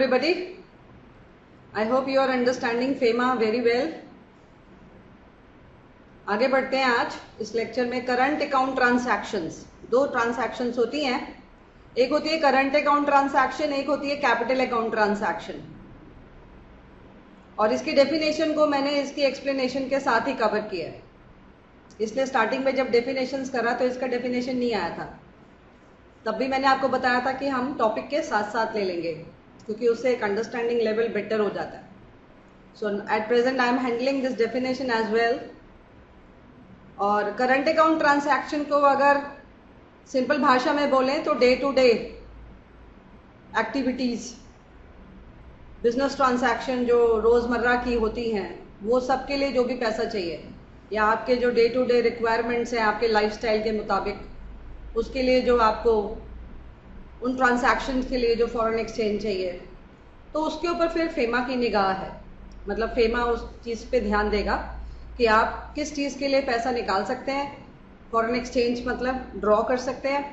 everybody. I hope you are understanding FEMA very well. आगे बढ़ते हैं आज इस लेक्चर में। करंट अकाउंट ट्रांसैक्शंस, दो ट्रांसैक्शंस होती हैं, एक होती है करंट अकाउंट ट्रांसैक्शन, एक होती है कैपिटल अकाउंट ट्रांसैक्शन। और इसकी डेफिनेशन को मैंने इसकी एक्सप्लेनेशन के साथ ही कवर किया है, इसलिए स्टार्टिंग में जब डेफिनेशंस करा तो इसका डेफिनेशन नहीं आया था। तब भी मैंने आपको बताया था कि हम टॉपिक के साथ साथ ले लेंगे, क्योंकि उससे एक अंडरस्टैंडिंग लेवल बेटर हो जाता है। So at present I am handling this definition as well. और करंट अकाउंट ट्रांसैक्शन को अगर सिंपल भाषा में बोलें तो day to day activities, business transaction जो रोज़मर्रा की होती हैं, वो सब के लिए जो भी पैसा चाहिए या आपके जो डे टू डे रिक्वायरमेंट्स हैं आपके लाइफस्टाइल के मुताबिक, उसके लिए जो आपको उन ट्रांसैक्शंस के लिए जो फॉरेन एक्सचेंज चाहिए, तो उसके ऊपर फिर फेमा की निगाह है। मतलब फेमा उस चीज़ पे ध्यान देगा कि आप किस चीज़ के लिए पैसा निकाल सकते हैं, फॉरेन एक्सचेंज मतलब ड्रॉ कर सकते हैं,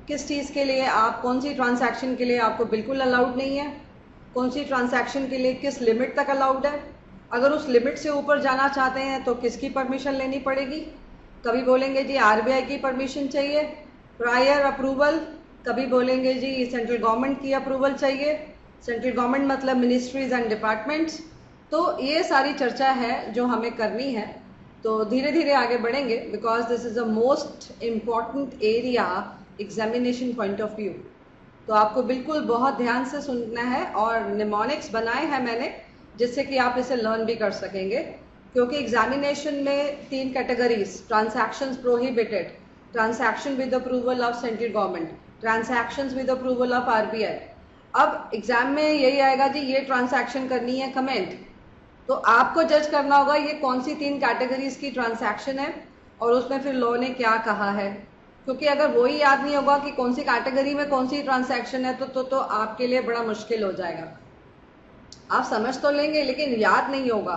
किस चीज़ के लिए आप, कौन सी ट्रांसैक्शन के लिए आपको बिल्कुल अलाउड नहीं है, कौन सी ट्रांसैक्शन के लिए किस लिमिट तक अलाउड है, अगर उस लिमिट से ऊपर जाना चाहते हैं तो किसकी परमिशन लेनी पड़ेगी। कभी बोलेंगे जी आरबीआई की परमिशन चाहिए, प्रायर अप्रूवल, कभी बोलेंगे जी सेंट्रल गवर्नमेंट की अप्रूवल चाहिए, सेंट्रल गवर्नमेंट मतलब मिनिस्ट्रीज एंड डिपार्टमेंट्स। तो ये सारी चर्चा है जो हमें करनी है। तो धीरे धीरे आगे बढ़ेंगे, because this is a most important area examination point of view. तो आपको बिल्कुल बहुत ध्यान से सुनना है, और निमोनिक्स बनाए हैं मैंने जिससे कि आप इसे लर्न भी कर सकेंगे, क्योंकि एग्जामिनेशन में 3 categories, transactions prohibited, transaction with approval of central government, transactions with approval of RBI. अब एग्जाम में यही आएगा जी ये ट्रांसैक्शन करनी है, कमेंट। तो आपको जज करना होगा ये कौन सी 3 कैटेगरीज की ट्रांसैक्शन है और उसमें फिर लॉ ने क्या कहा है। क्योंकि अगर वही याद नहीं होगा कि कौन सी कैटेगरी में कौन सी ट्रांसैक्शन है तो आपके लिए बड़ा मुश्किल हो जाएगा। आप समझ तो लेंगे लेकिन याद नहीं होगा।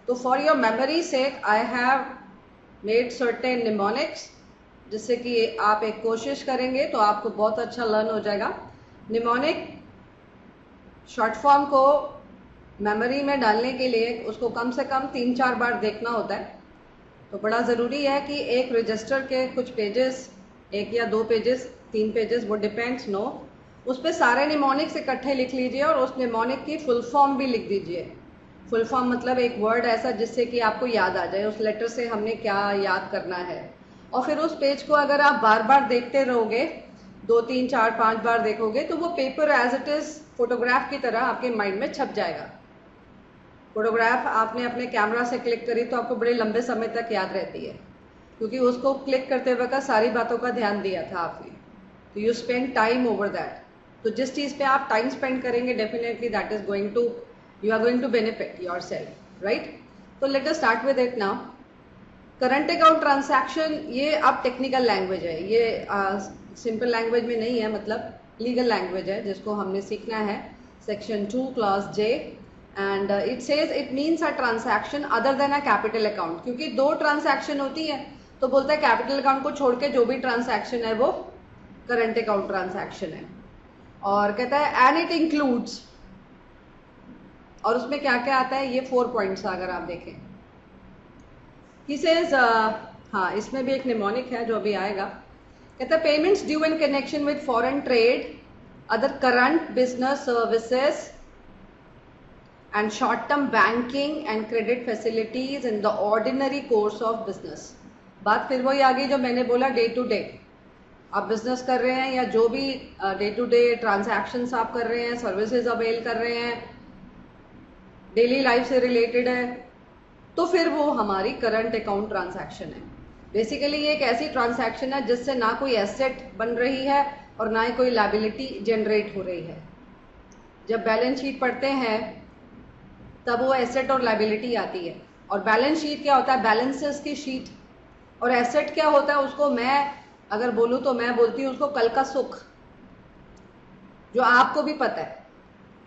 तो for your memory sake I have made certain mnemonics, जिससे कि आप एक कोशिश करेंगे तो आपको बहुत अच्छा लर्न हो जाएगा। निमोनिक शॉर्ट फॉर्म को मेमोरी में डालने के लिए उसको कम से कम 3-4 बार देखना होता है। तो बड़ा ज़रूरी है कि एक रजिस्टर के कुछ पेजेस, 1 या 2 पेजेस, 3 पेजेस, वो डिपेंड्स नो, उस पर सारे निमोनिक्स इकट्ठे लिख लीजिए और उस निमोनिक की फुल फॉर्म भी लिख दीजिए। फुल फॉर्म मतलब एक वर्ड ऐसा जिससे कि आपको याद आ जाए उस लेटर से हमने क्या याद करना है। और फिर उस पेज को अगर आप बार बार देखते रहोगे, 2, 3, 4, 5 बार देखोगे, तो वो paper as it is photograph की तरह आपके माइंड में छप जाएगा। फोटोग्राफ आपने अपने कैमरा से क्लिक करी तो आपको बड़े लंबे समय तक याद रहती है, क्योंकि उसको क्लिक करते वक्त सारी बातों का ध्यान दिया था आपने। तो you spend time over that. तो जिस चीज़ पे आप टाइम स्पेंड करेंगे, definitely that is going to, you are going to benefit yourself, right. तो let us start with it now. Current account transaction, ये अब टेक्निकल लैंग्वेज है, ये सिंपल लैंग्वेज में नहीं है, मतलब लीगल लैंग्वेज है जिसको हमने सीखना है। Section 2 clause J, and it says it means a transaction other than a capital account. क्योंकि 2 ट्रांसैक्शन होती है तो बोलता है कैपिटल अकाउंट को छोड़ के जो भी ट्रांसैक्शन है वो करंट अकाउंट ट्रांसैक्शन है। और कहता है एंड इट इंक्लूड्स, और उसमें क्या क्या आता है, ये 4 पॉइंट्स अगर आप देखें। ही सेज, हाँ इसमें भी एक निमोनिक है जो अभी आएगा। कहता है payments due in connection with foreign trade, other current business services and short-term banking and credit facilities in the ordinary course of business। बात फिर वही आ गई जो मैंने बोला, डे टू डे आप बिजनेस कर रहे हैं या जो भी डे टू डे ट्रांजैक्शंस आप कर रहे हैं, सर्विसेज अवेल कर रहे हैं, डेली लाइफ से रिलेटेड है, तो फिर वो हमारी करंट अकाउंट ट्रांजैक्शन है। बेसिकली ये एक ऐसी ट्रांजैक्शन है जिससे ना कोई एसेट बन रही है और ना ही कोई लायबिलिटी जनरेट हो रही है। जब बैलेंस शीट पढ़ते हैं तब वो एसेट और लायबिलिटी आती है। और बैलेंस शीट क्या होता है, बैलेंसेस की शीट। और एसेट क्या होता है, उसको मैं अगर बोलूँ तो मैं बोलती हूँ उसको कल का सुख, जो आपको भी पता है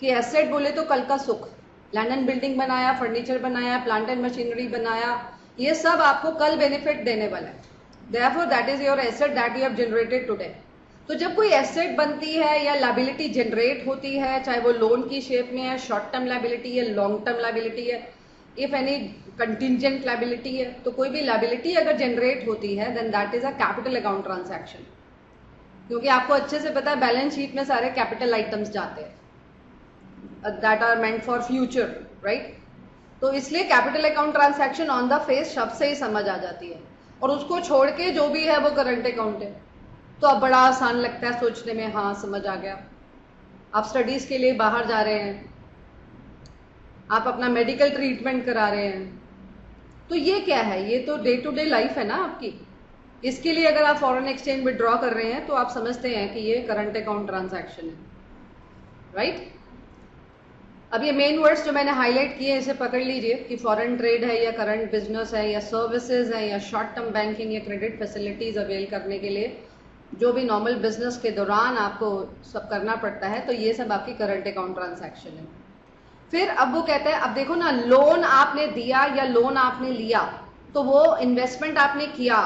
कि एसेट बोले तो कल का सुख, लैंड एंड बिल्डिंग बनाया, फर्नीचर बनाया, प्लांट एंड मशीनरी बनाया, ये सब आपको कल बेनिफिट देने वाला है। Therefore that is your asset that you have generated today. तो जब कोई एसेट बनती है या लायबिलिटी जनरेट होती है, चाहे वो लोन की शेप में है, शॉर्ट टर्म लायबिलिटी है, लॉन्ग टर्म लायबिलिटी है, इफ एनी कंटिजेंट लायबिलिटी है, तो कोई भी लायबिलिटी अगर जनरेट होती है then that is a capital account transaction. क्योंकि आपको अच्छे से पता है बैलेंस शीट में सारे कैपिटल आइटम्स जाते हैं that are meant for future, right. तो इसलिए capital account transaction on the face शब्द से ही समझ आ जाती है, और उसको छोड़ के जो भी है वो करंट अकाउंट है। तो अब बड़ा आसान लगता है सोचने में, हाँ समझ आ गया। आप स्टडीज के लिए बाहर जा रहे हैं, आप अपना मेडिकल ट्रीटमेंट करा रहे हैं, तो ये क्या है, ये तो डे टू डे लाइफ है ना आपकी। इसके लिए अगर आप फॉरेन एक्सचेंज विड्रॉ कर रहे हैं तो आप समझते हैं कि ये करंट अकाउंट ट्रांसैक्शन है, राइट। अब ये मेन वर्ड्स जो मैंने हाईलाइट किए इसे पकड़ लीजिए कि फॉरेन ट्रेड है या करंट बिजनेस है या सर्विसेज है या शॉर्ट टर्म बैंकिंग या क्रेडिट फैसिलिटीज अवेल करने के लिए जो भी नॉर्मल बिजनेस के दौरान आपको सब करना पड़ता है, तो ये सब आपकी करंट अकाउंट ट्रांसैक्शन है। फिर अब वो कहते हैं, अब देखो ना, लोन आपने दिया या लोन आपने लिया तो वो इन्वेस्टमेंट आपने किया,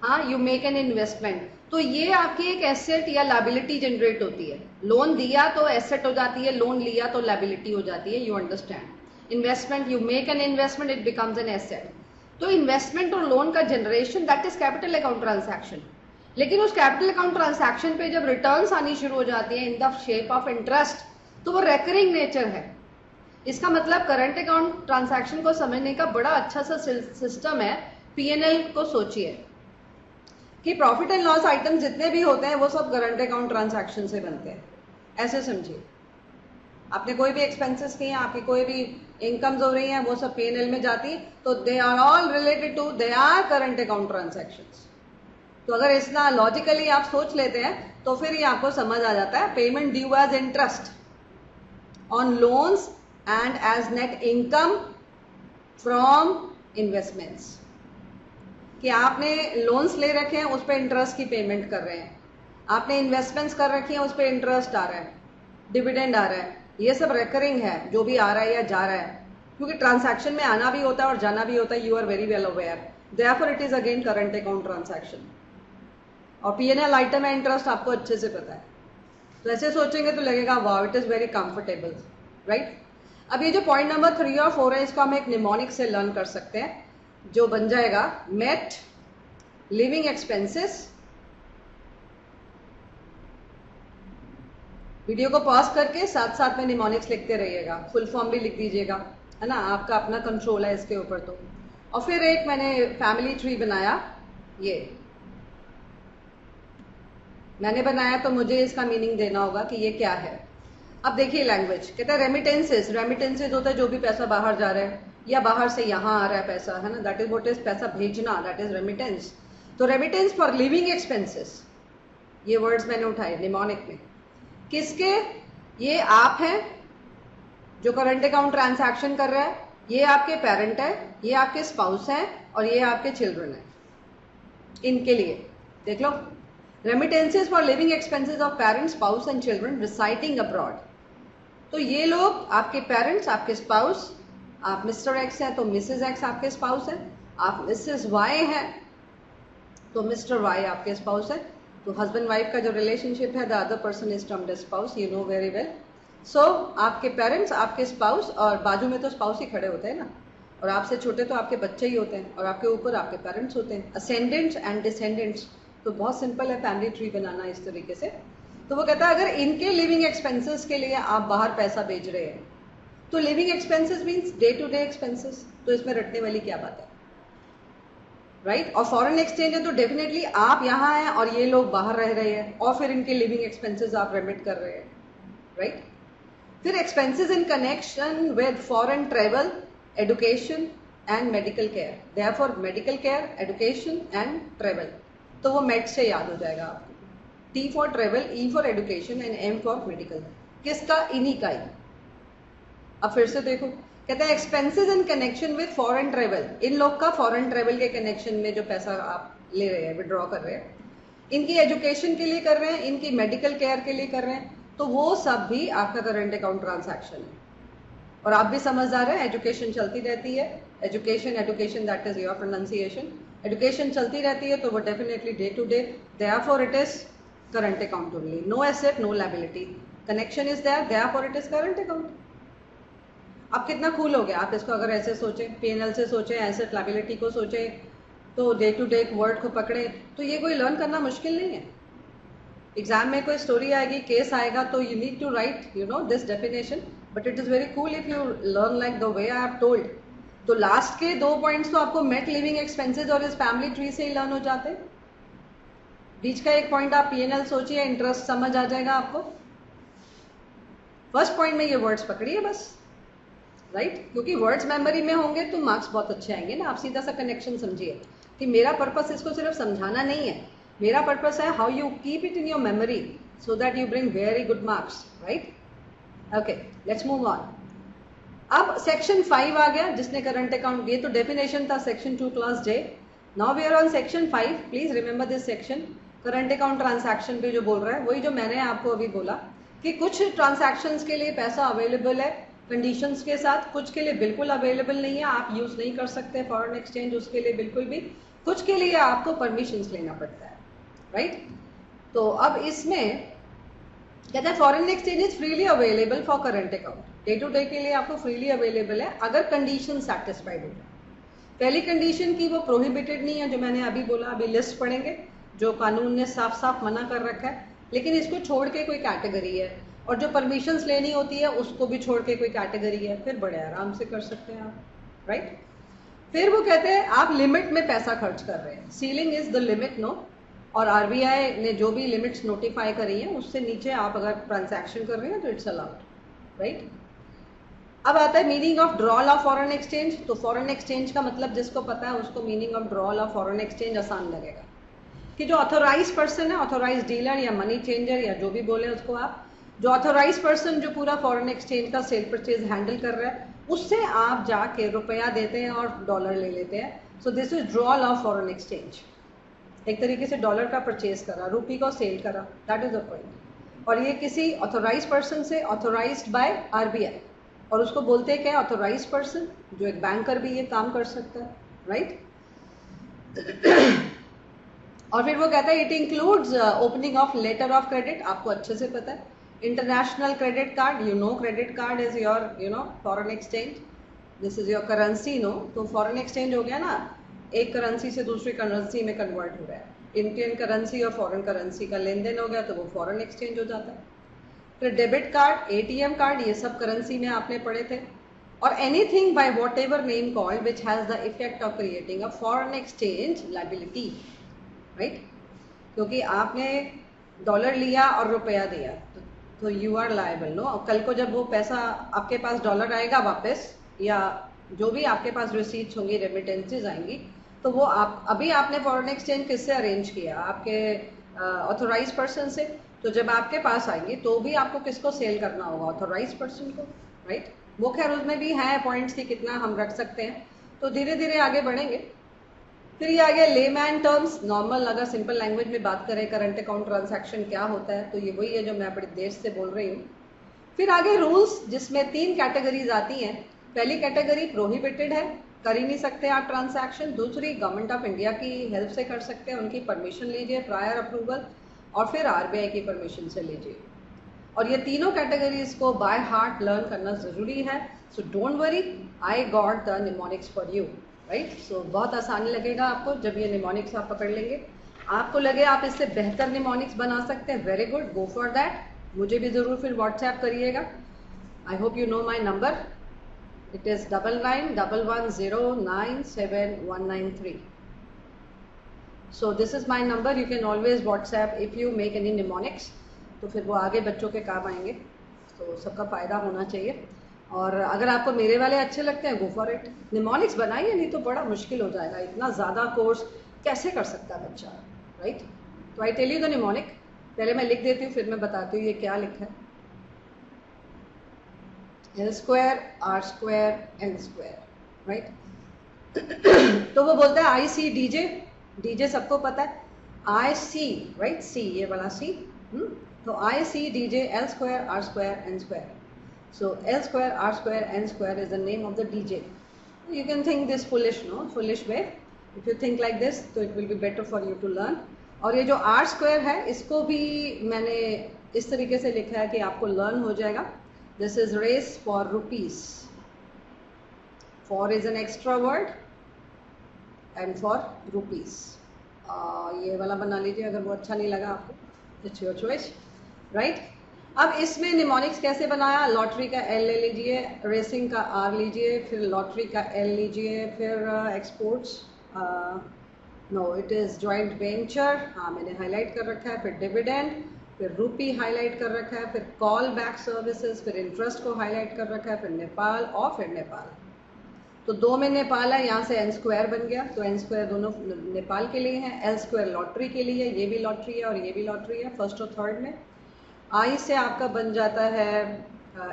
हाँ, यू मेक एन इन्वेस्टमेंट, तो ये आपकी एक एसेट या लायबिलिटी जनरेट होती है। लोन दिया तो एसेट हो जाती है, लोन लिया तो लायबिलिटी हो जाती है, you understand. Investment, you make an investment, it becomes an asset. तो इन्वेस्टमेंट और लोन का generation that is capital account transaction. लेकिन उस कैपिटल अकाउंट ट्रांसैक्शन पे जब रिटर्न्स आनी शुरू हो जाती है in the shape of interest, तो वो रेकरिंग नेचर है। इसका मतलब करंट अकाउंट ट्रांसैक्शन को समझने का बड़ा अच्छा सा सिस्टम है। पीएनएल को सोचिए कि प्रॉफिट एंड लॉस आइटम जितने भी होते हैं वो सब करंट अकाउंट ट्रांसैक्शन से बनते हैं, ऐसे समझिए। आपने कोई भी एक्सपेंसेस किए हैं, आपकी कोई भी इनकम्स हो रही हैं, वो सब पीएनएल में जाती, तो they are all related to, they are current account transactions. तो अगर इतना लॉजिकली आप सोच लेते हैं तो फिर ये आपको समझ आ जाता है। Payment due as interest on loans and as net income from investments, कि आपने लोन्स ले रखे हैं, उस पर इंटरेस्ट की पेमेंट कर रहे हैं, आपने इन्वेस्टमेंट्स कर रखी हैं, उस पर इंटरेस्ट आ रहा है, डिविडेंड आ रहा है, ये सब रेकरिंग है जो भी आ रहा है या जा रहा है, क्योंकि ट्रांसैक्शन में आना भी होता है और जाना भी होता है, you are very well aware, therefore it is again current account transaction. और पीएनएल आइटम है, इंटरेस्ट आपको अच्छे से पता है, तो ऐसे सोचेंगे तो लगेगा wow it is very comfortable, right. अब ये जो पॉइंट नंबर 3 और 4 है, इसको हम एक निमोनिक से लर्न कर सकते हैं, जो बन जाएगा नेट लिविंग एक्सपेंसेस। वीडियो को पॉज करके साथ साथ में निमोनिक्स लिखते रहिएगा, फुल फॉर्म भी लिख दीजिएगा, है ना, आपका अपना कंट्रोल है इसके ऊपर। तो और फिर एक मैंने फैमिली ट्री बनाया, ये मैंने बनाया तो मुझे इसका मीनिंग देना होगा कि ये क्या है। अब देखिए लैंग्वेज, कहता है रेमिटेंसेस, रेमिटेंसेस होता है जो भी पैसा बाहर जा रहा है या बाहर से यहाँ आ रहा है पैसा, है ना, दैट इज व्हाट इज पैसा भेजना, दैट इज रेमिटेंस। तो रेमिटेंस फॉर लिविंग एक्सपेंसेस, ये वर्ड्स मैंने उठाए निमोनिक में, किसके, ये आप हैं जो करंट अकाउंट ट्रांसैक्शन कर रहा है, ये आपके पेरेंट है, ये आपके स्पाउस हैं और ये आपके चिल्ड्रन है, इनके लिए देख लो। Remittances for living expenses of parents, spouse and children residing abroad, तो ये लोग आपके पेरेंट्स, आपके स्पाउस, आप मिस्टर एक्स हैं तो मिसेज एक्स आपके स्पाउस है, आप मिसेज वाई हैं तो मिस्टर वाई आपके स्पाउस है। तो हस्बैंड वाइफ का जो रिलेशनशिप है, the other person is termed as spouse, you know very well. So आपके पेरेंट्स, आपके स्पाउस, और बाजू में तो स्पाउस ही खड़े होते हैं ना, और आपसे छोटे तो आपके बच्चे ही होते हैं, और आपके ऊपर आपके पेरेंट्स होते हैं, असेंडेंट्स एंड डिसेंडेंट्स। तो बहुत सिंपल है फैमिली ट्री बनाना इस तरीके से। तो वो कहता है अगर इनके लिविंग एक्सपेंसेस के लिए आप बाहर पैसा भेज रहे हैं, तो living expenses means day to day expenses, तो इसमें रटने वाली क्या बात है, राइट। और फॉरेन एक्सचेंज है तो डेफिनेटली आप यहाँ हैं और ये लोग बाहर रह रहे हैं, और फिर इनके लिविंग एक्सपेंसेस आप रेमिट कर रहे हैं, राइट। फिर expenses in connection with foreign travel, education and medical care, therefore medical care, education and travel, तो वो मेड से याद हो जाएगा आपको। T for travel, E for education and M for medical, किसका, इन्हीं का ही। अब फिर से देखो, कहता है expenses in connection with foreign travel, इन लोग का फॉरेन ट्रेवल के कनेक्शन में जो पैसा आप ले रहे हैं, विड्रॉ कर रहे हैं, इनकी एजुकेशन के लिए कर रहे हैं, इनकी मेडिकल केयर के लिए कर रहे हैं, तो वो सब भी आपका करंट अकाउंट ट्रांसैक्शन है। और आप भी समझदार हैं, एजुकेशन चलती रहती है, education that is your pronunciation, education चलती रहती है, तो वो definitely day to day, therefore it is current account only. No asset, no liability. Connection is there, therefore it is current account. आप कितना कूल हो गया, आप इसको अगर ऐसे सोचें, P&L से सोचें, एसेट लाइबिलिटी को सोचें, तो डे टू डे वर्ड को पकड़े, तो ये कोई लर्न करना मुश्किल नहीं है. एग्जाम में कोई स्टोरी आएगी, केस आएगा, तो you need to write this definition, but it is very cool if you learn like the way I have told. तो लास्ट के 2 पॉइंट्स तो आपको नेट लिविंग एक्सपेंसेस और इस फैमिली ट्री से ही लर्न हो जाते हैं. बीच का एक पॉइंट आप P&L सोचिए, इंटरेस्ट समझ आ जाएगा आपको. फर्स्ट पॉइंट में ये वर्ड्स पकड़िए बस, राइट क्योंकि वर्ड्स मेमोरी में होंगे तो मार्क्स बहुत अच्छे आएंगे ना. आप सीधा सा कनेक्शन समझिए कि मेरा पर्पस इसको सिर्फ समझाना नहीं है, मेरा पर्पस है how you keep it in your memory so that you bring very good marks, right. Okay, let's move on. अब सेक्शन 5 आ गया, जिसने करंट अकाउंट, ये तो डेफिनेशन था section 2 class J. Now we are on section 5. Please remember this section. Current account transaction पे जो बोल रहा है वही जो मैंने आपको अभी बोला कि कुछ ट्रांसैक्शंस के लिए पैसा अवेलेबल है कंडीशंस के साथ, कुछ के लिए बिल्कुल अवेलेबल नहीं है, आप यूज नहीं कर सकते फॉरेन एक्सचेंज उसके लिए बिल्कुल भी, कुछ के लिए आपको परमिशंस लेना पड़ता है, राइट. तो अब इसमें कहते हैं foreign exchange is freely available for current account. Day to day के लिए आपको फ्रीली अवेलेबल है अगर कंडीशन सेटिस्फाइड हो जाए. पहली कंडीशन की वो प्रोहिबिटेड नहीं है, जो मैंने अभी बोला, अभी लिस्ट पढ़ेंगे जो कानून ने साफ साफ मना कर रखा है, लेकिन इसको छोड़ के कोई कैटेगरी है, और जो परमिशंस लेनी होती है उसको भी छोड़ के कोई कैटेगरी है, फिर बड़े आराम से कर सकते हैं आप, राइट. फिर वो कहते हैं आप लिमिट में पैसा खर्च कर रहे हैं. Ceiling is the limit, no. और RBI ने जो भी लिमिट्स नोटिफाई करी है उससे नीचे आप अगर ट्रांजैक्शन कर रहे हैं तो इट्स अलाउड, राइट. अब आता है meaning of drawal of foreign exchange. तो फॉरेन एक्सचेंज का मतलब जिसको पता है उसको meaning of drawal of foreign exchange आसान लगेगा कि जो ऑथोराइज पर्सन है, ऑथोराइज डीलर या मनी चेंजर या जो भी बोले उसको आप, जो ऑथोराइज पर्सन जो पूरा फॉरेन एक्सचेंज का सेल परचेज हैंडल कर रहा है, उससे आप जाके रुपया देते हैं और डॉलर ले लेते हैं. So this is drawal of foreign exchange. एक तरीके से डॉलर का परचेज करा, रुपी को सेल करा, दैट इज द पॉइंट. और ये किसी ऑथोराइज पर्सन से, ऑथोराइज्ड बाय RBI, और उसको बोलते हैं क्या, ऑथोराइज पर्सन. जो एक बैंकर भी ये काम कर सकता है, राइट. और फिर वो कहता है it includes opening of letter of credit. आपको अच्छे से पता है international credit card, you know credit card is your foreign exchange, this is your currency, no. तो फॉरेन एक्सचेंज हो गया ना, एक करेंसी से दूसरी करेंसी में कन्वर्ट हो रहा है. इंडियन करेंसी और फॉरेन करेंसी का लेन देन हो गया तो वो फॉरेन एक्सचेंज हो जाता है. फिर डेबिट कार्ड, ATM कार्ड, ये सब करेंसी में आपने पढ़े थे. और anything by what ever name called which has the effect of creating a foreign exchange liability, right. क्योंकि आपने डॉलर लिया और रुपया दिया तो यू आर लायबल, नो. कल को जब वो पैसा आपके पास डॉलर आएगा वापस, या जो भी आपके पास रिसीट्स होंगी, रेमिटेंसेज आएंगी, तो वो आप, अभी आपने फॉरेन एक्सचेंज किससे अरेंज किया, आपके ऑथोराइज पर्सन से. तो जब आपके पास आएंगे तो भी आपको किसको सेल करना होगा, ऑथोराइज पर्सन को, राइट. वो खैर उसमें भी है पॉइंट्स की कितना हम रख सकते हैं, तो धीरे धीरे आगे बढ़ेंगे. फिर ये आ गया लेमैन टर्म्स. नॉर्मल अगर सिंपल लैंग्वेज में बात करें करंट अकाउंट ट्रांसैक्शन क्या होता है, तो ये वही है जो मैं बड़ी देर से बोल रही हूँ. फिर आगे रूल्स, जिसमें 3 कैटेगरीज आती हैं. पहली कैटेगरी प्रोहिबिटेड है, कर ही नहीं सकते आप ट्रांसैक्शन. दूसरी गवर्नमेंट ऑफ इंडिया की हेल्प से कर सकते हैं, उनकी परमिशन लीजिए, प्रायर अप्रूवल, और फिर RBI की परमिशन से लीजिए. और ये तीनों कैटेगरीज को बाय हार्ट लर्न करना जरूरी है. So don't worry, I got the mnemonics for you, right. So बहुत आसानी लगेगा आपको जब ये निमोनिक्स आप पकड़ लेंगे. आपको लगे आप इससे बेहतर निमोनिक्स बना सकते हैं, very good, go for that. मुझे भी जरूर फिर व्हाट्सएप करिएगा. I hope you know my number. It is 9911097193. So this is my number. You can always WhatsApp if you make any mnemonics. तो फिर वो आगे बच्चों के काम आएंगे, तो सबका फ़ायदा होना चाहिए. और अगर आपको मेरे वाले अच्छे लगते हैं, गो फॉर इट. निमोनिक्स बनाइए, नहीं तो बड़ा मुश्किल हो जाएगा. इतना ज़्यादा कोर्स कैसे कर सकता है बच्चा, राइट. तो I tell you the mnemonic. पहले मैं लिख देती हूँ, फिर मैं बताती हूँ ये क्या लिखा है. L square, R square, N square, right? तो वो बोलता है IC DJ सबको पता है. IC, right? C, ये वाला C. तो IC DJ L square, R square, N square. So L square, R square, N square is the name of the DJ. You can think this foolish way. If you think like this, so it will be better for you to learn. और ये जो are square है इसको भी मैंने इस तरीके से लिखा है कि आपको लर्न हो जाएगा। This is race for rupees, for is an extra word and for rupees. ये वाला बना लीजिए अगर वो अच्छा नहीं लगा आपको, इट्स योर चॉइस, राइट। अब इसमें निमोनिक्स कैसे बनाया, लॉटरी का एल ले लीजिए, रेसिंग का आर लीजिए, फिर लॉटरी का एल लीजिए, फिर exports, no it is joint venture, हाँ मैंने हाईलाइट कर रखा है, फिर डिविडेंड, फिर रूपी हाईलाइट कर रखा है, फिर कॉल बैक सर्विसेज, फिर इंटरेस्ट को हाईलाइट कर रखा है, फिर नेपाल और फिर नेपाल। तो दो में नेपाल है, यहाँ से एन स्क्वायर बन गया, तो एन स्क्वायर दोनों नेपाल के लिए है, एल स्क्वायर लॉटरी के लिए, ये भी लॉटरी है और ये भी लॉटरी है फर्स्ट और थर्ड में। आई से आपका बन जाता है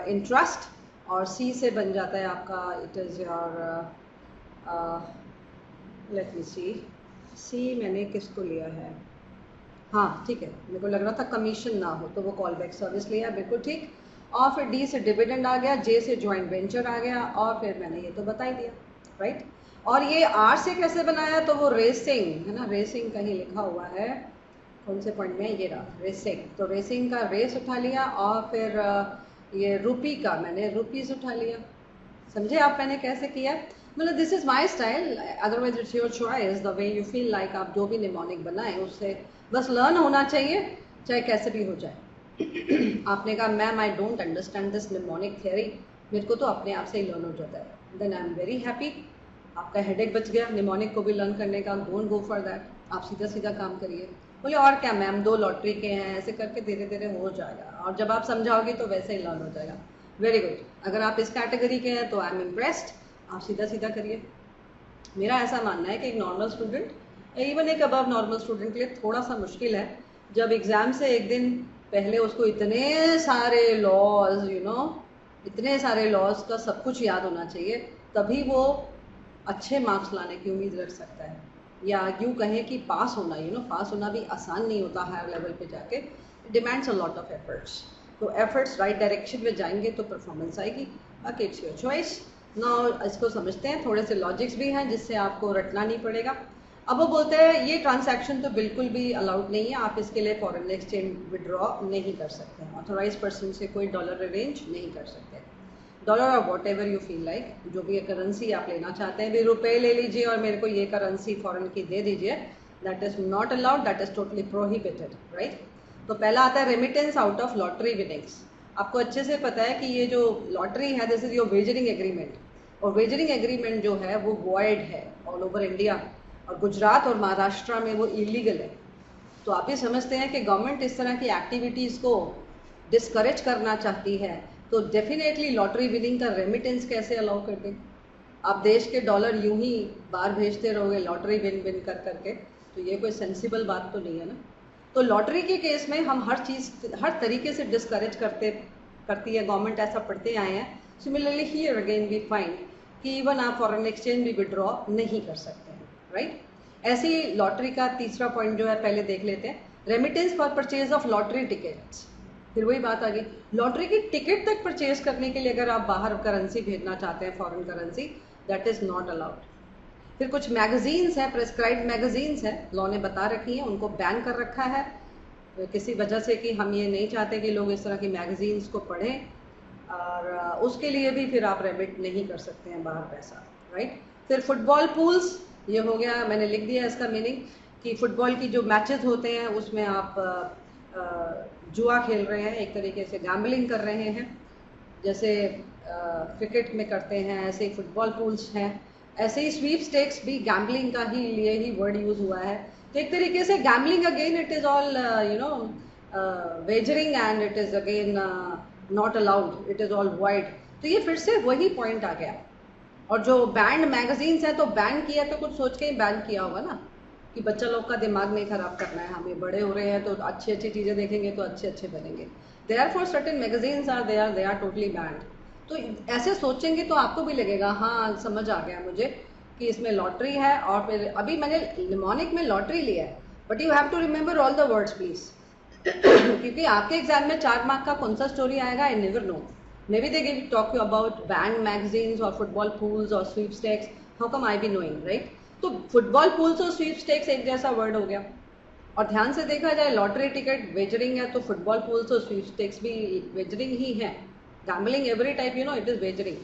इंटरेस्ट और सी से बन जाता है आपका, it is your, let me see मैंने किसको लिया है, हाँ ठीक है, मेरे को लग रहा था कमीशन ना हो तो वो कॉल बैक सर्विस लिया, बिल्कुल ठीक। और फिर डी से डिविडेंड आ गया, जे से जॉइंट वेंचर आ गया और फिर मैंने ये तो बता ही दिया, राइट। और ये आर से कैसे बनाया, तो वो रेसिंग है ना, रेसिंग कहीं लिखा हुआ है, कौन से पॉइंट में, ये रहा रेसिंग, तो रेसिंग का रेस उठा लिया और फिर ये रूपी का मैंने रुपीज़ उठा लिया। समझे आप मैंने कैसे किया, मतलब this is my style, otherwise it's your choice, the way you feel like. आप जो भी निमोनिक बनाएं उससे बस लर्न होना चाहिए, चाहे कैसे भी हो जाए। आपने कहा ma'am I don't understand this mnemonic theory, मेरे को तो अपने आप से ही लर्न हो जाता है, then I am very happy, आपका हेडेक बच गया निमोनिक को भी लर्न करने का, डोंट गो फॉर दैट, आप सीधा सीधा काम करिए। बोले और क्या मैम, दो लॉटरी के हैं, ऐसे करके धीरे धीरे हो जाएगा, और जब आप समझाओगे तो वैसे ही लर्न हो जाएगा। वेरी गुड, अगर आप इस कैटेगरी के हैं तो आई एम इम्प्रेस्ड, आप सीधा सीधा करिए। मेरा ऐसा मानना है कि एक नॉर्मल स्टूडेंट, इवन एक अबव नॉर्मल स्टूडेंट के लिए थोड़ा सा मुश्किल है, जब एग्ज़ाम से एक दिन पहले उसको इतने सारे लॉज, यू नो, इतने सारे लॉज का सब कुछ याद होना चाहिए, तभी वो अच्छे मार्क्स लाने की उम्मीद रख सकता है। या यूँ कहें कि पास होना, यू नो, पास होना भी आसान नहीं होता हायर लेवल पे जाके, it demands a lot of efforts. तो एफर्ट्स राइट डायरेक्शन में जाएंगे तो परफॉर्मेंस आएगी, बाकी इट्स योर चॉइस। नाउ इसको समझते हैं, थोड़े से लॉजिक्स भी हैं जिससे आपको रटना नहीं पड़ेगा। अब वो बोलते हैं ये ट्रांजैक्शन तो बिल्कुल भी अलाउड नहीं है, आप इसके लिए फॉरेन एक्सचेंज विड्रॉ नहीं कर सकते हैं, ऑथोराइज पर्सन से कोई डॉलर अरेंज नहीं कर सकते, डॉलर और what ever you feel like, जो भी करेंसी आप लेना चाहते हैं, भी रुपए ले लीजिए और मेरे को ये करेंसी फॉरेन की दे दीजिए, that is not allowed, that is totally prohibited, right. तो पहला आता है remittance out of lottery winnings. आपको अच्छे से पता है कि ये जो लॉटरी है this is your wagering agreement, और वेजरिंग एग्रीमेंट जो है वो वॉइड है ऑल ओवर इंडिया, और गुजरात और महाराष्ट्र में वो इलीगल है। तो आप ये समझते हैं कि गवर्नमेंट इस तरह की एक्टिविटीज़ को डिस्करेज करना चाहती है, तो डेफिनेटली लॉटरी विनिंग का रेमिटेंस कैसे अलाउ कर दें। आप देश के डॉलर यूं ही बाहर भेजते रहोगे लॉटरी विन विन कर करके, तो ये कोई सेंसिबल बात तो नहीं है ना। तो लॉटरी के केस में हम हर चीज़ हर तरीके से डिस्करेज करती है गवर्नमेंट, ऐसा पढ़ते आए हैं। Similarly here again we find कि इवन आप फॉरेन एक्सचेंज भी विड्रॉ नहीं कर सकते हैं, राइट। ऐसे ही लॉटरी का तीसरा पॉइंट जो है पहले देख लेते हैं, remittance for purchase of lottery tickets. फिर वही बात आ गई, लॉटरी की टिकट तक परचेज करने के लिए अगर आप बाहर करेंसी भेजना चाहते हैं, foreign currency, that is not allowed. फिर कुछ मैगजीन्स हैं, प्रेस्क्राइब्ड मैगजीन्स हैं, लॉ ने बता रखी हैं, उनको बैन कर रखा है किसी वजह से कि हम ये नहीं चाहते कि लोग इस तरह की मैगजीन्स को पढ़ें, और उसके लिए भी फिर आप रेमिट नहीं कर सकते हैं बाहर पैसा, राइट। फिर फुटबॉल पूल्स, ये हो गया, मैंने लिख दिया इसका मीनिंग कि फुटबॉल की जो मैचेस होते हैं उसमें आप जुआ खेल रहे हैं, एक तरीके से गैम्बलिंग कर रहे हैं, जैसे क्रिकेट में करते हैं, ऐसे ही फुटबॉल पूल्स हैं। ऐसे ही स्वीप स्टेक्स भी गैम्बलिंग का ही लिए ही वर्ड यूज़ हुआ है, तो एक तरीके से gambling again it is all you know wagering and it is again not allowed, it is all wide. तो ये फिर से वही पॉइंट आ गया। और जो बैंड मैगजीन्स है, तो बैन किया तो कुछ सोच के ही बैन किया होगा ना, कि बच्चा लोग का दिमाग नहीं खराब करना है, हमें बड़े हो रहे हैं तो अच्छी अच्छी चीज़ें देखेंगे तो अच्छे अच्छे बनेंगे। Therefore certain magazines are they are totally banned. तो ऐसे सोचेंगे तो आपको भी लगेगा हाँ समझ आ गया मुझे कि इसमें लॉटरी है, और फिर अभी मैंने निमोनिक में लॉटरी लिया है, but you have to remember all the words please, क्योंकि आपके एग्जाम में 4 मार्क का कौन सा स्टोरी आएगा I never know. Maybe they give talk you about banned magazines or football pools or sweepstakes. How come I be knowing, right? तो football pools और sweepstakes एक जैसा word हो गया, और ध्यान से देखा जाए लॉटरी टिकट वेजरिंग है तो फुटबॉल पूल्स और स्वीपस्टेक्स भी वेजरिंग ही है। Gambling every type it is wagering.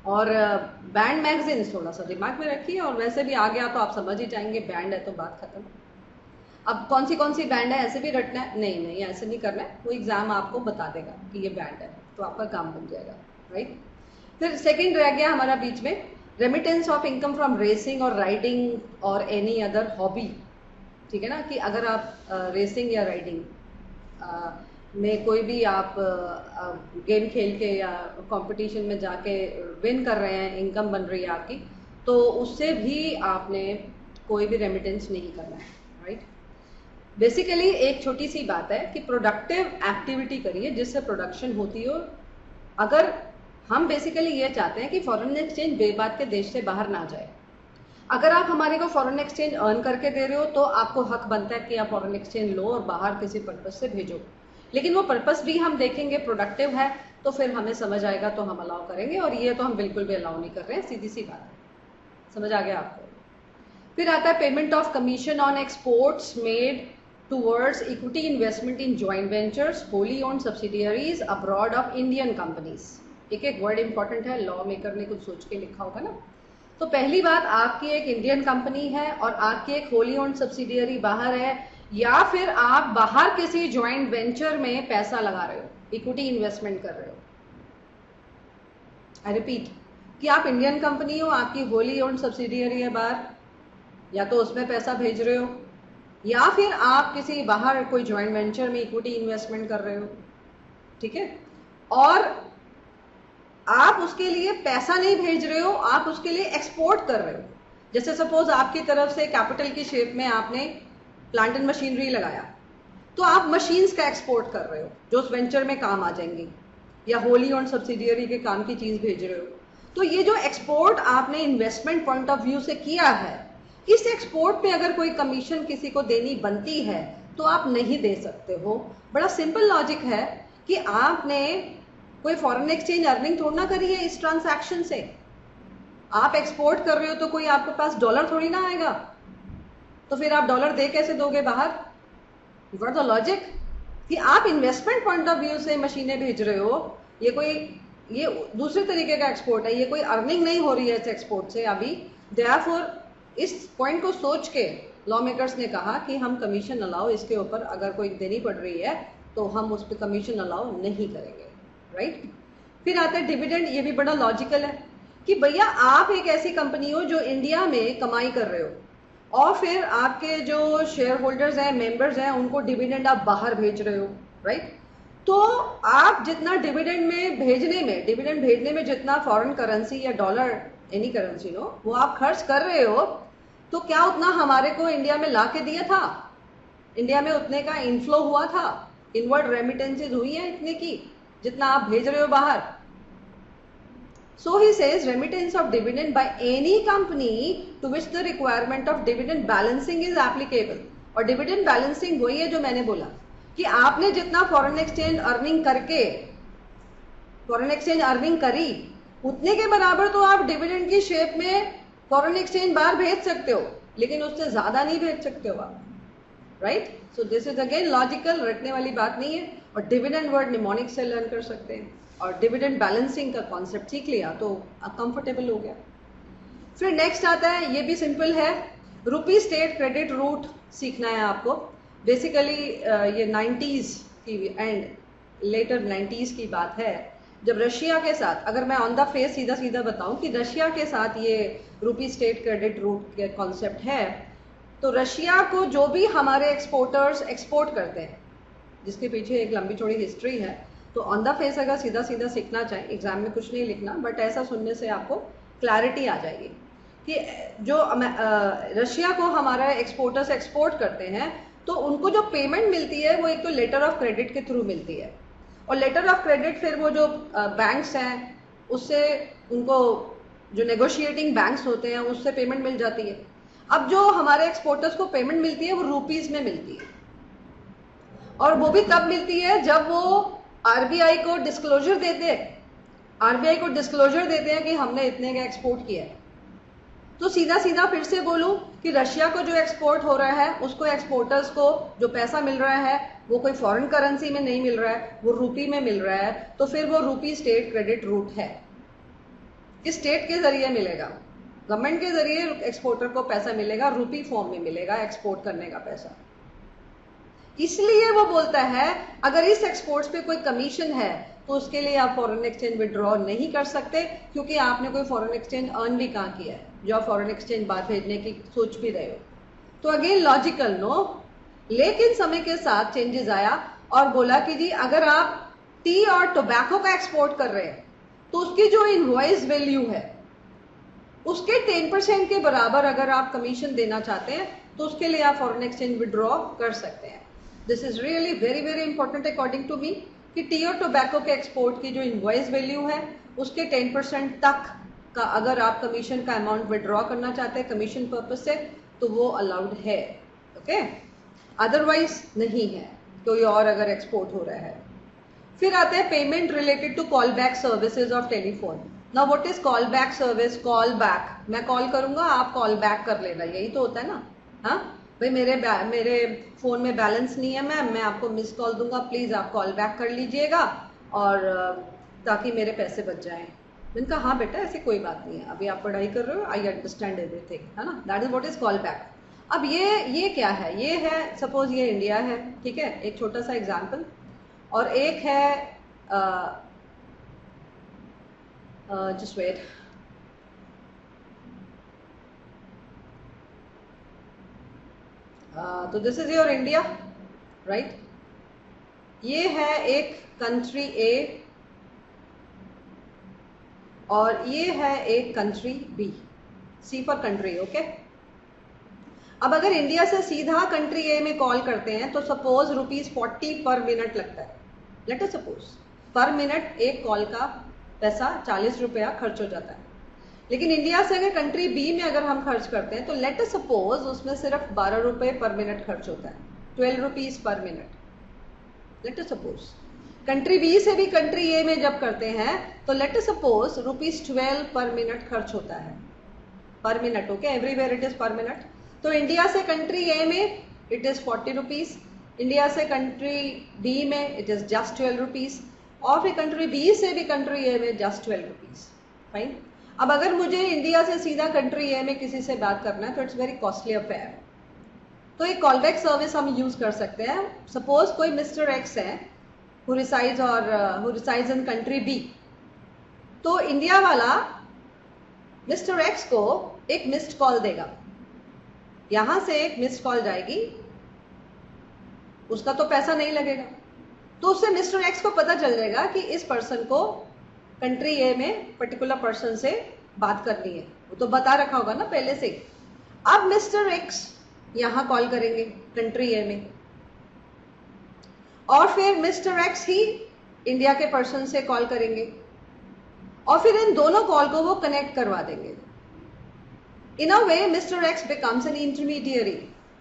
और बैंड मैगजीन्स थोड़ा सा दिमाग में रखिए, और वैसे भी आ गया तो आप समझ ही जाएंगे बैंड है तो बात खत्म। अब कौन सी बैंड है ऐसे भी रटना है? नहीं नहीं, ऐसे नहीं करना है, वो एग्जाम आपको बता देगा कि ये बैंड है तो आपका काम बन जाएगा, राइट। फिर सेकंड रह गया हमारा बीच में, remittance of income from racing और राइडिंग और एनी अदर हॉबी। ठीक है ना, कि अगर आप रेसिंग या राइडिंग में कोई भी आप गेम खेल के या कंपटीशन में जाके विन कर रहे हैं, इनकम बन रही है आपकी, तो उससे भी आपने कोई भी रेमिटेंस नहीं करना है, राइट। बेसिकली एक छोटी सी बात है कि प्रोडक्टिव एक्टिविटी करिए जिससे प्रोडक्शन होती हो। अगर हम बेसिकली ये चाहते हैं कि फॉरेन एक्सचेंज बेबाक के देश से बाहर ना जाए। अगर आप हमारे को फॉरेन एक्सचेंज अर्न करके दे रहे हो तो आपको हक बनता है कि आप फॉरेन एक्सचेंज लो और बाहर किसी पर्पस से भेजो, लेकिन वो पर्पस भी हम देखेंगे प्रोडक्टिव है तो फिर हमें समझ आएगा तो हम अलाउ करेंगे, और ये तो हम बिल्कुल भी अलाउ नहीं कर रहे हैं, सीधी सी बात है। समझ आ गया आपको? फिर आता है payment of commission on exports made towards equity investment in joint ventures wholly owned subsidiaries abroad of Indian companies. एक एक वर्ड इंपॉर्टेंट है, लॉ मेकर ने कुछ सोच के लिखा होगा ना। तो पहली बात, आपकी एक इंडियन कंपनी है और आपकी एक होली ओन्ड सब्सिडियरी बाहर है, या फिर आप बाहर किसी ज्वाइंट वेंचर में पैसा लगा रहे हो, इक्विटी इन्वेस्टमेंट कर रहे हो। आई रिपीट कि आप इंडियन कंपनी हो, आपकी होली ओन्ड सब्सिडियरी है बाहर, या तो उसमें पैसा भेज रहे हो, या फिर आप किसी बाहर कोई ज्वाइंट वेंचर में इक्विटी इन्वेस्टमेंट कर रहे हो। ठीक है, और आप उसके लिए पैसा नहीं भेज रहे हो, आप उसके लिए एक्सपोर्ट कर रहे हो। जैसे सपोज आपकी तरफ से कैपिटल की शेप में आपने प्लांट एंड मशीनरी लगाया, तो आप मशीन्स का एक्सपोर्ट कर रहे हो जो उस वेंचर में काम आ जाएंगी, या होली ओन्ड सब्सिडियरी के काम की चीज भेज रहे हो। तो ये जो एक्सपोर्ट आपने इन्वेस्टमेंट पॉइंट ऑफ व्यू से किया है, इस एक्सपोर्ट पे अगर कोई कमीशन किसी को देनी बनती है तो आप नहीं दे सकते हो। बड़ा सिंपल लॉजिक है कि आपने कोई फॉरेन एक्सचेंज अर्निंग थोड़ी ना करी है इस ट्रांसैक्शन से। आप एक्सपोर्ट कर रहे हो तो कोई आपके पास डॉलर थोड़ी ना आएगा, तो फिर आप डॉलर दे कैसे दोगे बाहर? व्हाट द लॉजिक कि आप इन्वेस्टमेंट पॉइंट ऑफ व्यू से मशीनें भेज रहे हो, ये दूसरे तरीके का एक्सपोर्ट है, ये कोई अर्निंग नहीं हो रही है इस एक्सपोर्ट से अभी। देयरफॉर इस पॉइंट को सोच के लॉ मेकर्स ने कहा कि हम कमीशन अलाउ इसके ऊपर अगर कोई देनी पड़ रही है तो हम उस पर कमीशन अलाउ नहीं करेंगे, राइट। फिर आता है डिविडेंड। ये भी बड़ा लॉजिकल है कि भैया आप एक ऐसी कंपनी हो जो इंडिया में कमाई कर रहे हो और फिर आपके जो शेयर होल्डर्स हैं, मेंबर्स हैं, उनको डिविडेंड आप बाहर भेज रहे हो, राइट। तो आप जितना डिविडेंड भेजने में जितना फॉरेन करेंसी या डॉलर एनी करेंसी वो आप खर्च कर रहे हो, तो क्या उतना हमारे को इंडिया में ला के दिया था? इंडिया में उतने का इनफ्लो हुआ था, इनवर्ड रेमिटेंसेज हुई है इतने की जितना आप भेज रहे हो बाहर। So he says remittance of dividend by any company to which the requirement of dividend balancing is applicable। और डिविडेंड बैलेंसिंग वही है जो मैंने बोला कि आपने जितना फॉरेन एक्सचेंज अर्निंग करी उतने के बराबर तो आप डिविडेंड की शेप में फॉरेन एक्सचेंज बाहर भेज सकते हो, लेकिन उससे ज्यादा नहीं भेज सकते हो आप, right. So this is again logical, रटने वाली बात नहीं है। और डिविडेंड वर्ड निमोनिक से लर्न कर सकते हैं, और डिविडेंड बैलेंसिंग का कॉन्सेप्ट सीख लिया तो कंफर्टेबल हो गया। फिर नेक्स्ट आता है, ये भी सिंपल है, रुपी स्टेट क्रेडिट रूट सीखना है आपको। बेसिकली ये 90s की एंड लेटर 90s की बात है, जब रशिया के साथ, अगर मैं ऑन द फेस सीधा सीधा बताऊं कि रशिया के साथ ये रुपी स्टेट क्रेडिट रूट के कॉन्सेप्ट है, तो रशिया को जो भी हमारे एक्सपोर्टर्स एक्सपोर्ट करते हैं, जिसके पीछे एक लंबी चौड़ी हिस्ट्री है, तो ऑन द फेस अगर सीधा सीधा सीखना चाहें, एग्जाम में कुछ नहीं लिखना, बट ऐसा सुनने से आपको क्लैरिटी आ जाएगी कि जो रशिया को हमारा एक्सपोर्टर्स एक्सपोर्ट करते हैं तो उनको जो पेमेंट मिलती है वो एक तो लेटर ऑफ क्रेडिट के थ्रू मिलती है, और लेटर ऑफ क्रेडिट फिर वो जो बैंक्स हैं उससे उनको जो नेगोशिएटिंग बैंक्स होते हैं उससे पेमेंट मिल जाती है। अब जो हमारे एक्सपोर्टर्स को पेमेंट मिलती है वो रुपीज में मिलती है, और वो भी तब मिलती है जब वो आरबीआई को डिस्क्लोजर देते हैं कि हमने इतने का एक्सपोर्ट किया है। तो सीधा सीधा फिर से बोलूं कि रशिया को जो एक्सपोर्ट हो रहा है उसको एक्सपोर्टर्स को जो पैसा मिल रहा है वो कोई फॉरेन करेंसी में नहीं मिल रहा है, वो रूपी में मिल रहा है, तो फिर वो रूपी स्टेट क्रेडिट रूट है। किस स्टेट के जरिए मिलेगा? गवर्नमेंट के जरिए एक्सपोर्टर को पैसा मिलेगा, रूपी फॉर्म में मिलेगा एक्सपोर्ट करने का पैसा। इसलिए वो बोलता है अगर इस एक्सपोर्ट्स पे कोई कमीशन है तो उसके लिए आप फॉरेन एक्सचेंज विड्रॉ नहीं कर सकते, क्योंकि आपने कोई फॉरेन एक्सचेंज अर्न भी कहाँ किया है जो आप फॉरेन एक्सचेंज बाहर भेजने की सोच भी रहे हो। तो अगेन लॉजिकल नो, लेकिन समय के साथ चेंजेस आया और बोला कि जी अगर आप टी और टोबैको का एक्सपोर्ट कर रहे हैं तो उसकी जो इनवॉइस वैल्यू है उसके 10% के बराबर अगर आप कमीशन देना चाहते हैं तो उसके लिए आप फॉरेन एक्सचेंज विड्रॉ कर सकते हैं। This is really very very important according to me कि टी और टोबैको के एक्सपोर्ट की जो इनवॉइस वैल्यू है उसके 10% तक का अगर आप कमीशन का अमाउंट विड्रॉ करना चाहते हैं कमीशन पर्पज से तो वो अलाउड है, ओके, अदरवाइज नहीं है कोई और अगर एक्सपोर्ट हो रहा है। फिर आते हैं payment related to call back services of telephone. Now what is call back service? Call back, मैं कॉल करूंगा आप कॉल बैक कर लेना, यही तो होता है ना। हाँ भाई मेरे फोन में बैलेंस नहीं है मैम, मैं आपको मिस कॉल दूंगा, प्लीज आप कॉल बैक कर लीजिएगा और ताकि मेरे पैसे बच जाएं। मैंने कहा हाँ बेटा ऐसी कोई बात नहीं है, अभी आप पढ़ाई कर रहे हो, आई अंडरस्टैंड एवरीथिंग, है ना, that is what is call back. अब ये क्या है? ये है सपोज ये इंडिया है, ठीक है, एक छोटा सा एग्जाम्पल, और एक है जस्ट वेट, तो this is your India, right. ये है एक कंट्री ए और ये है एक country B, see for country, okay. अब अगर इंडिया से सीधा कंट्री ए में कॉल करते हैं तो सपोज ₹40 पर मिनट लगता है, लेट अस सपोज पर मिनट एक कॉल का पैसा 40 रुपया खर्च हो जाता है। लेकिन इंडिया से अगर कंट्री बी में अगर हम खर्च करते हैं तो लेट अस सपोज उसमें सिर्फ 12 रुपए पर मिनट खर्च होता है, 12 रुपीज पर minute, let us suppose. Country B से भी कंट्री ए में जब करते हैं तो लेट अस सपोज ₹12 पर मिनट खर्च होता है, पर minute, okay, everywhere it is पर मिनट। तो इंडिया से कंट्री ए में इट इज 40 रुपीज, इंडिया से कंट्री डी में इट इज जस्ट 12 रुपीज, और फिर कंट्री बी से भी कंट्री ए में जस्ट 12 रुपीज, फाइन। अब अगर मुझे इंडिया से सीधा कंट्री ए में किसी से बात करना है तो इट्स वेरी कॉस्टली अफेयर, तो एक कॉलबैक सर्विस हम यूज कर सकते हैं। सपोज कोई मिस्टर एक्स है who resides in country B, तो इंडिया वाला मिस्टर एक्स को एक मिस्ड कॉल देगा, यहां से एक मिस्ड कॉल जाएगी, उसका तो पैसा नहीं लगेगा, तो उससे मिस्टर एक्स को पता चल जाएगा कि इस पर्सन को कंट्री ए में पर्टिकुलर पर्सन से बात करनी है, वो तो बता रखा होगा ना पहले से। अब मिस्टर एक्स यहां कॉल करेंगे कंट्री ए में और फिर मिस्टर एक्स ही इंडिया के पर्सन से कॉल करेंगे और फिर इन दोनों कॉल को वो कनेक्ट करवा देंगे। In a way mister X becomes an intermediary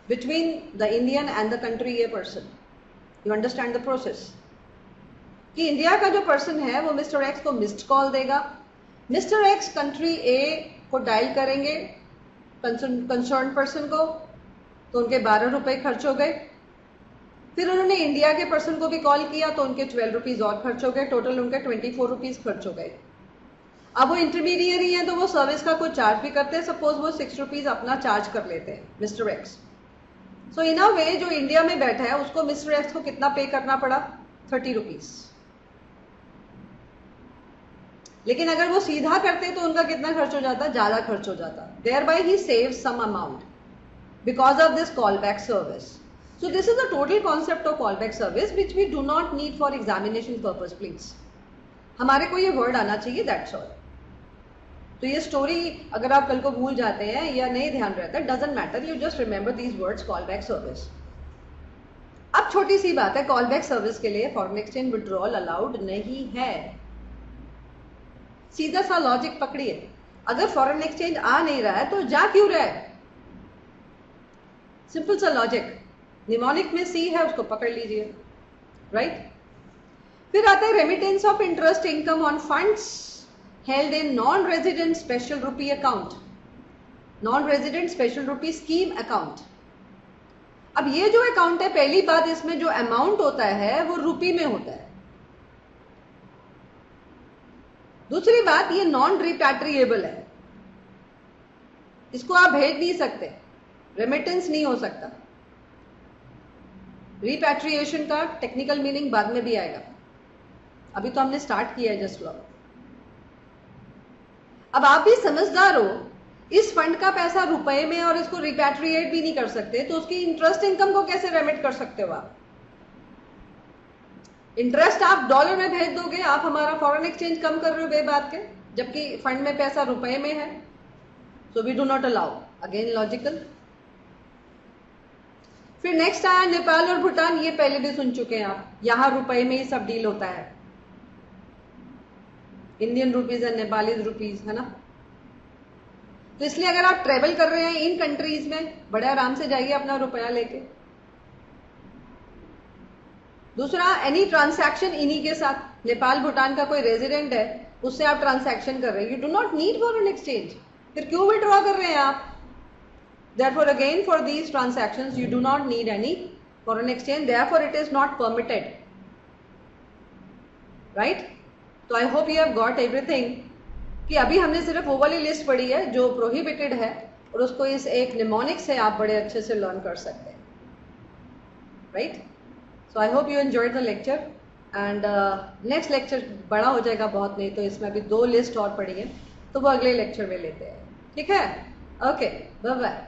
between the Indian and the country A person. You understand the process कि इंडिया का जो पर्सन है वो मिस्टर एक्स को मिस्ड कॉल देगा, मिस्टर एक्स कंट्री ए को डायल करेंगे concern person को, तो उनके 12 रुपए खर्च हो गए। फिर उन्होंने इंडिया के पर्सन को भी कॉल किया तो उनके 12 रुपीज और खर्च हो गए, टोटल उनके 24 रुपीज खर्च हो गए। अब वो इंटरमीडियरी है तो वो सर्विस का कोई चार्ज भी करते हैं, सपोज वो 6 रुपीज अपना चार्ज कर लेते हैं mister x. So in a वे जो इंडिया में बैठा है उसको मिस्टर एक्स को कितना पे करना पड़ा? 30 रुपीज। लेकिन अगर वो सीधा करते तो उनका कितना खर्च हो जाता? ज्यादा खर्च हो जाता। Thereby he save some amount because of this call back service. So this is the total concept of callback service which we do not need for examination purpose please. हमारे को ये word आना चाहिए, that's all. तो ये story अगर आप कल को भूल जाते हैं या नहीं ध्यान रहता है, doesn't matter, you just remember these words callback service. अब छोटी सी बात है, callback service के लिए foreign exchange withdrawal allowed नहीं है। सीधा सा लॉजिक पकड़िए, अगर फॉरेन एक्सचेंज आ नहीं रहा है तो जा क्यों रहा है? सिंपल सा लॉजिक, निमोनिक में सी है उसको पकड़ लीजिए, राइट। फिर आता है remittance of interest income on funds held in non resident special rupee account. Non resident special rupee scheme account. अब ये जो अकाउंट है, पहली बात इसमें जो अमाउंट होता है वो रुपी में होता है। दूसरी बात, ये नॉन रिपैट्रिएबल है, इसको आप भेज नहीं सकते, रेमिटेंस नहीं हो सकता। रिपैट्रिएशन का टेक्निकल मीनिंग बाद में भी आएगा, अभी तो हमने स्टार्ट किया है जस्ट लॉ। अब आप भी समझदार हो, इस फंड का पैसा रुपए में और इसको रिपैट्रिएट भी नहीं कर सकते, तो उसकी इंटरेस्ट इनकम को कैसे रेमिट कर सकते हो आप? इंटरेस्ट आप डॉलर में भेज दोगे, आप हमारा फॉरेन एक्सचेंज कम कर रहे हो बेबात के, जबकि फंड में पैसा रुपए में है। So we do not allow, again logical. फिर नेक्स्ट आया नेपाल और भूटान, ये पहले भी सुन चुके हैं आप, यहां रुपए में ही सब डील होता है, Indian rupees and Nepali rupees, है ना। तो इसलिए अगर आप ट्रेवल कर रहे हैं इन कंट्रीज में, बड़े आराम से जाइए अपना रुपया लेके। दूसरा, एनी ट्रांसैक्शन इन्हीं के साथ, नेपाल भूटान का कोई रेजिडेंट है, उससे आप ट्रांसैक्शन कर रहे हैं, you do not need foreign exchange, फिर क्यों विड्रॉ कर रहे हैं आप? Therefore again for these transactions you do not need any foreign exchange, therefore it is not permitted, right? So I hope you have got everything, कि अभी हमने सिर्फ वो वाली लिस्ट पढ़ी है जो प्रोहिबिटेड है, और उसको इस एक निमोनिक से आप बड़े अच्छे से लर्न कर सकते हैं, right? So I hope you enjoyed the lecture, and next lecture बड़ा हो जाएगा बहुत, नहीं तो इसमें अभी 2 लिस्ट और पढ़ी है, तो वो अगले लेक्चर में लेते हैं, ठीक है? Okay, bye bye.